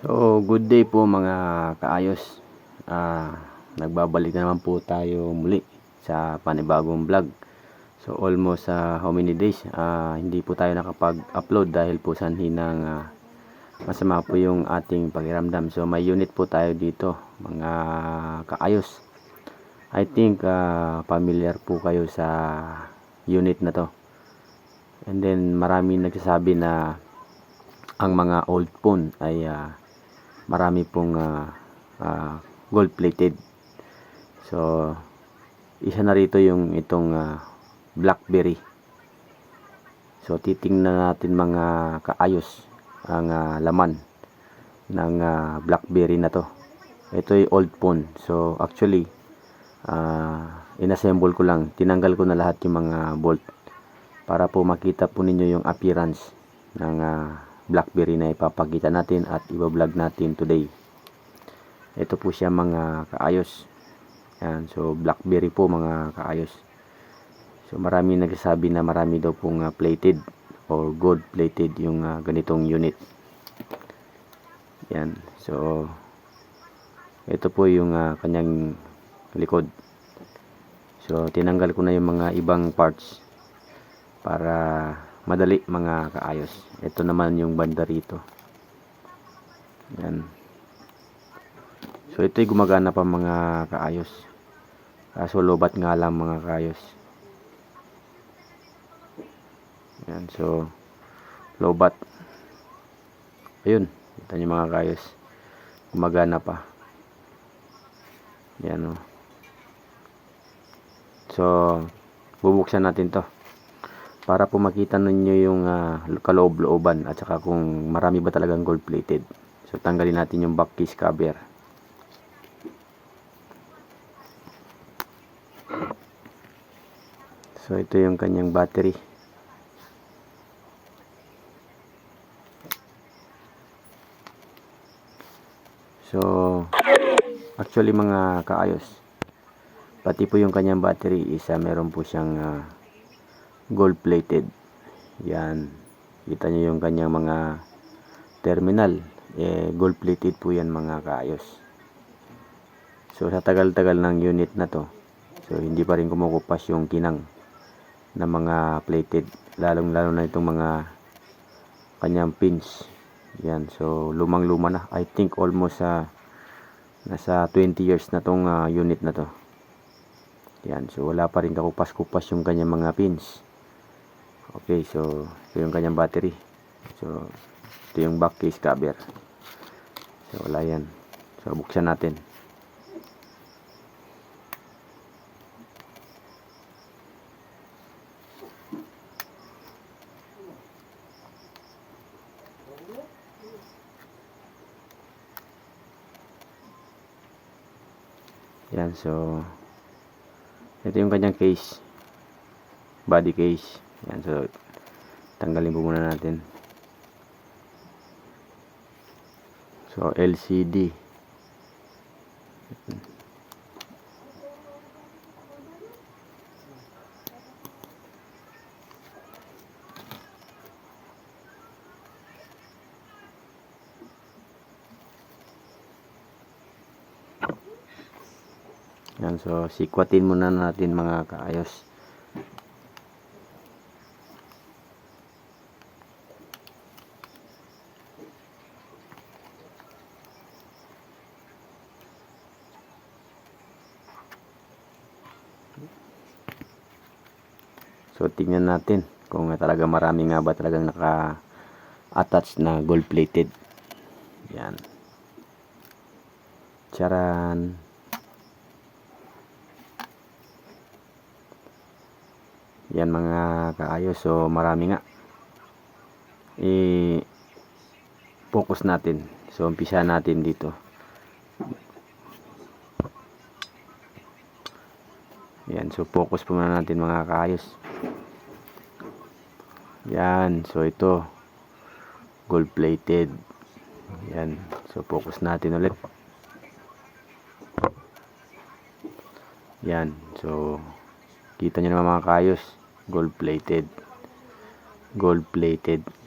So, good day po mga kaayos. Nagbabalik na naman po tayo muli sa panibagong vlog. So, almost how many days hindi po tayo nakapag-upload dahil po sanhi ng masama po yung ating pakiramdam. So, may unit po tayo dito mga kaayos. I think familiar po kayo sa unit na to. And then marami nagsasabi na ang mga old phone ay marami pong gold plated. So isa na rito yung itong BlackBerry. So titingnan natin mga kaayos ang laman ng BlackBerry na to. Ito ay old phone. So actually inassemble ko lang, tinanggal ko na lahat yung mga bolt para po makita po ninyo yung appearance ng BlackBerry na ipapakita natin at i-vlog natin today. Ito po siya mga kaayos. Yan, so BlackBerry po mga kaayos. So marami nagsasabi na marami daw pong plated or gold plated yung ganitong unit. Yan, so ito po yung kanyang likod. So tinanggal ko na yung mga ibang parts para madali mga kaayos. Ito naman yung banda rito. Yan. So ito'y gumagana pa mga kaayos. Kaso lobat nga lang mga kaayos. Yan, so lobat. Ayun, kita nyo mga kaayos. Gumagana pa. Yan o. So bubuksan natin to para po makita ninyo yung kaloob-looban at saka kung marami ba talagang gold plated. So tanggalin natin yung back case cover. So ito yung kanyang battery. So actually mga kaayos, pati po yung kanyang battery isa meron po siyang gold plated. Yan, kita nyo yung kanyang mga terminal, gold plated po yan mga kaayos. So sa tagal-tagal ng unit na to, so hindi pa rin kumukupas yung kinang na mga plated, lalong lalo na itong mga kanyang pins. Yan, so lumang luma na, I think almost nasa 20 years na tong unit na to. Yan, so wala pa rin kakupas-kupas yung kanyang mga pins. Okay, so ito yung kanyang battery. So ito yung back case cover. So wala yan. So buksan natin. Yan, so ito yung kanyang case, body case. Yan, so tanggalin po muna natin. So LCD. Yan, so sikwatin muna natin mga kaayos. So tingnan natin kung talaga marami nga ba talagang naka-attach na gold plated. Yan. Charan. Yan mga kaayos, so marami nga. I-focus natin. So umpisa natin dito. Yan, so focus po muna natin mga kaayos. Yan, so ito gold plated. Yan, so focus natin ulit. Yan, so kita nyo naman mga kaayos, gold plated.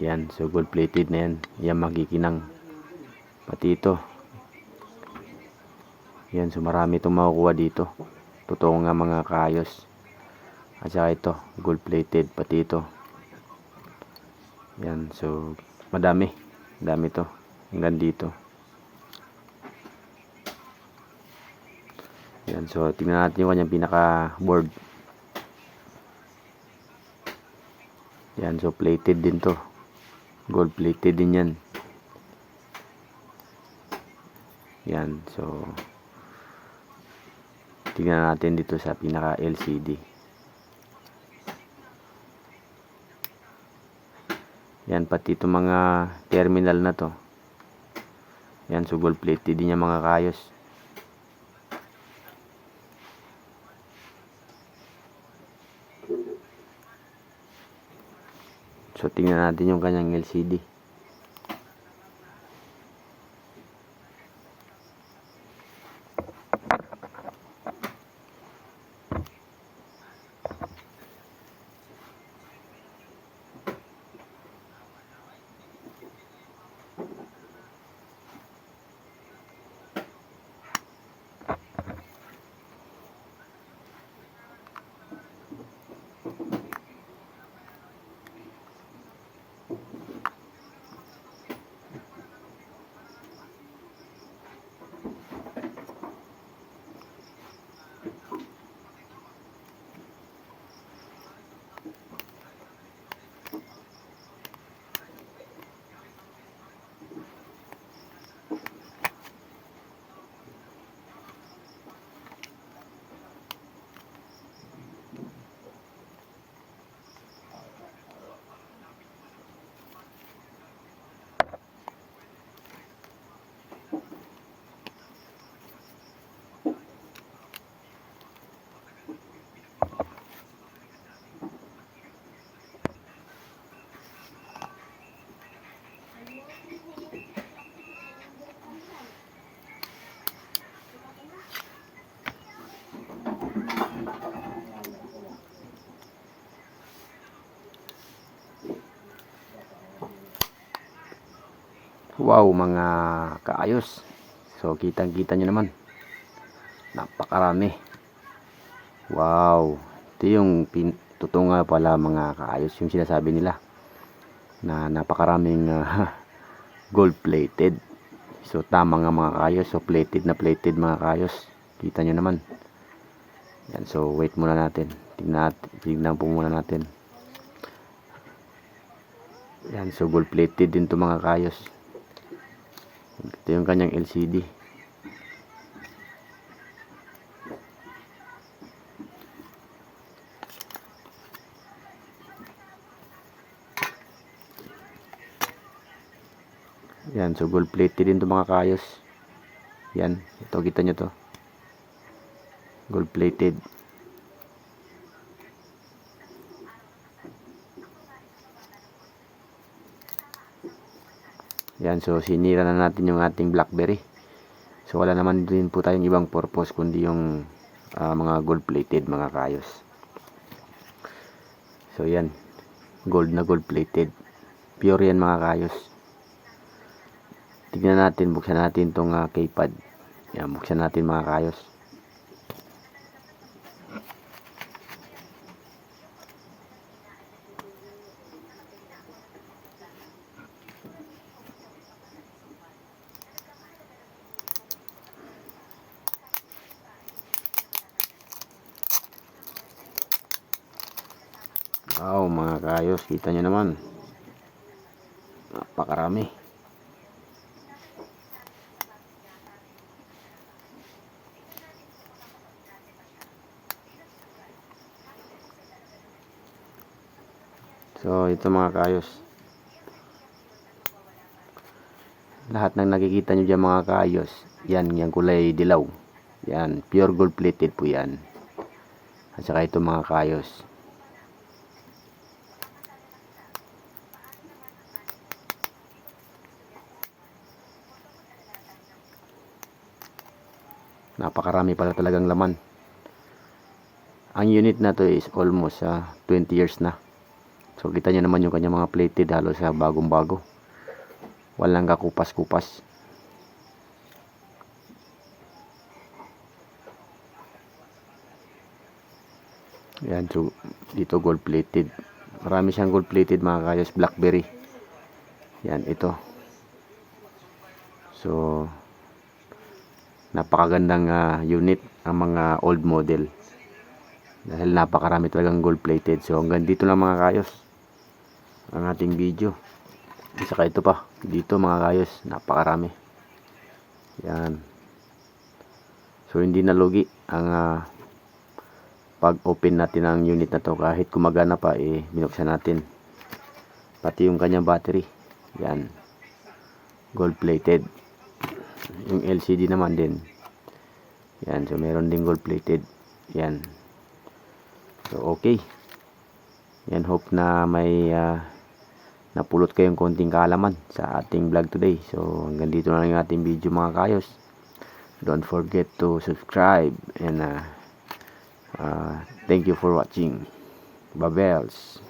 Yan, so gold plated na yan. Yan magikinang. Pati ito. Yan, so marami itong makukuha dito. Totoo nga mga kaayos. At saka ito, gold plated. Pati ito. Yan, so madami. Madami to. Hanggang dito. Yan, so tingnan natin yung kanyang pinaka board. Yan, so plated din to. Gold plated din yan. Yan, so tingnan natin dito sa pinaka LCD. Yan, pati itong mga terminal na to. Yan, so gold plated din yung mga kaayos. So tingnan natin yung kanyang LCD. Wow, mga kaayos. So kitang-kita nyo naman. Napakarami. Wow. Ito yung totoo nga pala mga kaayos yung sinasabi nila. Na napakaraming gold plated. So tama nga mga kaayos. So plated na plated mga kaayos. Kita nyo naman. Yan, so wait muna natin. Tignan po muna natin. Yan, so gold plated din to mga kaayos. Ito yung kanyang LCD. Yan, so gold plated din to mga kaayos. Yan, ito kita nyo to. Gold plated. Yan, so sinira na natin yung ating BlackBerry. So wala naman din po tayong ibang purpose kundi yung mga gold plated mga kaayos. So yan, gold na gold plated. Pure yan mga kaayos. Tignan natin, buksan natin tong keypad. Yan, buksan natin mga kaayos. Wow mga kaayos, kita nyo naman. Napakarami. So ito mga kaayos. Lahat ng nakikita nyo dyan mga kaayos, yan, yung kulay dilaw. Yan, pure gold plated po yan. At saka ito mga kaayos. Napakarami pala talagang laman. Ang unit na to is almost 20 years na. So kita nyo naman yung kanya mga plated halos bagong bago. Walang kakupas-kupas. Yan, so dito gold plated. Marami siyang gold plated mga kayos, BlackBerry. Yan, ito. So napakagandang unit ang mga old model. Dahil napakarami talagang gold plated. So hanggang dito lang mga kayos ang ating video. Saka ito pa, dito mga kayos, napakarami. Yan. So hindi nalugi ang pag-open natin ng unit na to. Kahit kumagana pa, binuksan natin. Pati yung kanyang battery. Yan. Gold plated. Yung LCD naman din. Yan. So meron din gold plated. Yan. So okay. Yan, hope na may napulot kayong konting kaalaman sa ating vlog today. So hanggang dito na lang yung ating video mga kayos. Don't forget to subscribe and thank you for watching. Babels.